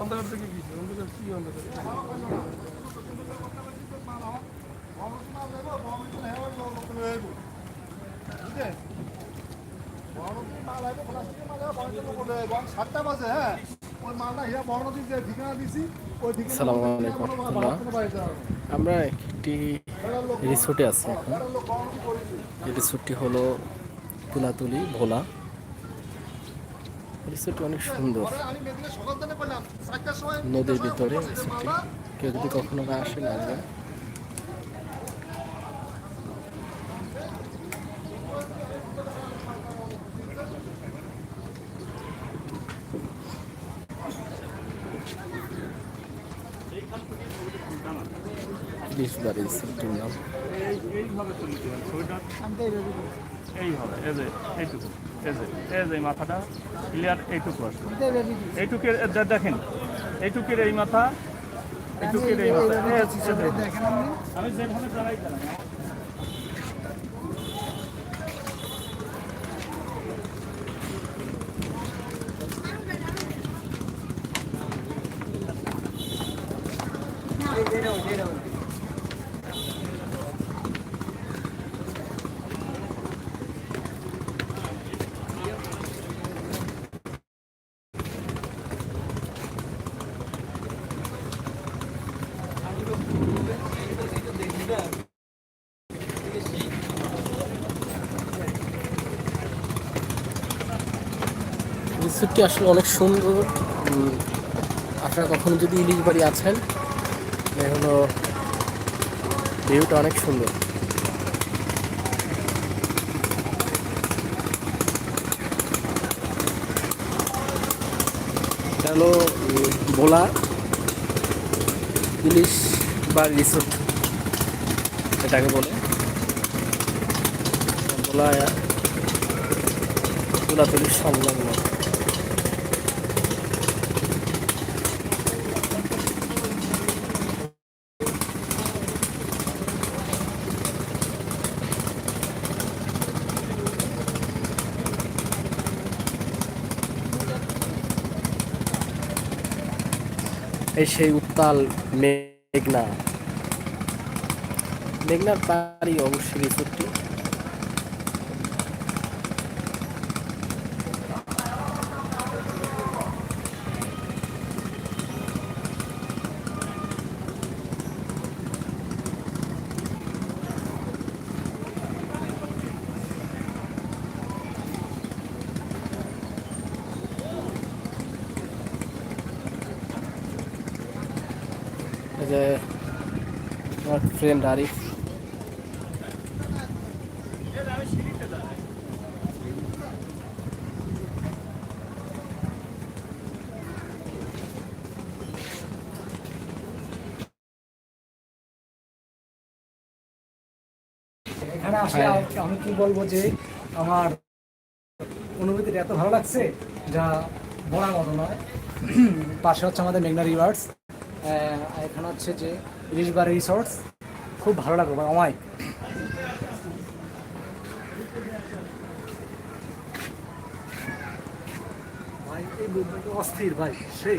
অন্ধকার থেকে গেছি, অন্ধকার কি অন্ধকার? আসসালামু আলাইকুম রহমতুল্লাহ। আমরা একটি রিসোর্টে আছি এখন। এই রিসোর্টটি হলো তুলাতুলি ভোলা। রিসোর্টটি অনেক সুন্দর, নদীর ভিতরে রিসোর্টটি। কেউ যদি কখনো আসেন আসবেন। বিষবাড়ি রিসোর্টটির নাম। এইভাবে তুলতে হবে ছবিটা, এইভাবে এই যে এইটুকু, এই যে মাথাটা ক্লিয়ার, এইটুকু আসবে, এইটুকের দেখেন, এইটুকের এই মাথা, এইটুকের এই মাথা, আমি যেভাবে দাঁড়াই দাঁড়াই। রিসোর্টটি আসলে অনেক সুন্দর। আপনারা কখনো যদি ইলিশ বাড়ি আছেন, হলো ভিউটা অনেক সুন্দর। এটা হলো ভোলা ইলিশ বাড়ি রিসোর্ট এটাকে বলে। ভোলা তুলাতুলির সংলগ্ন। এই সেই উত্তাল মেঘনার পাড়ি অবশ্যই রিসোর্টটি। এই যে আমার ফ্রেন্ড আরিফ। এখানে আসলে আমি কি বলবো যে আমার অনুভূতিটা এত ভালো লাগছে যা বলার মতো নয়। পাশে হচ্ছে আমাদের মেঘনা রিভার্স, এখানে হচ্ছে যে ইলিশবাড়ি রিসোর্টস। খুব ভালো লাগলো ভাই, অমায়িক। ভাই এই অস্থির ভাই, সেই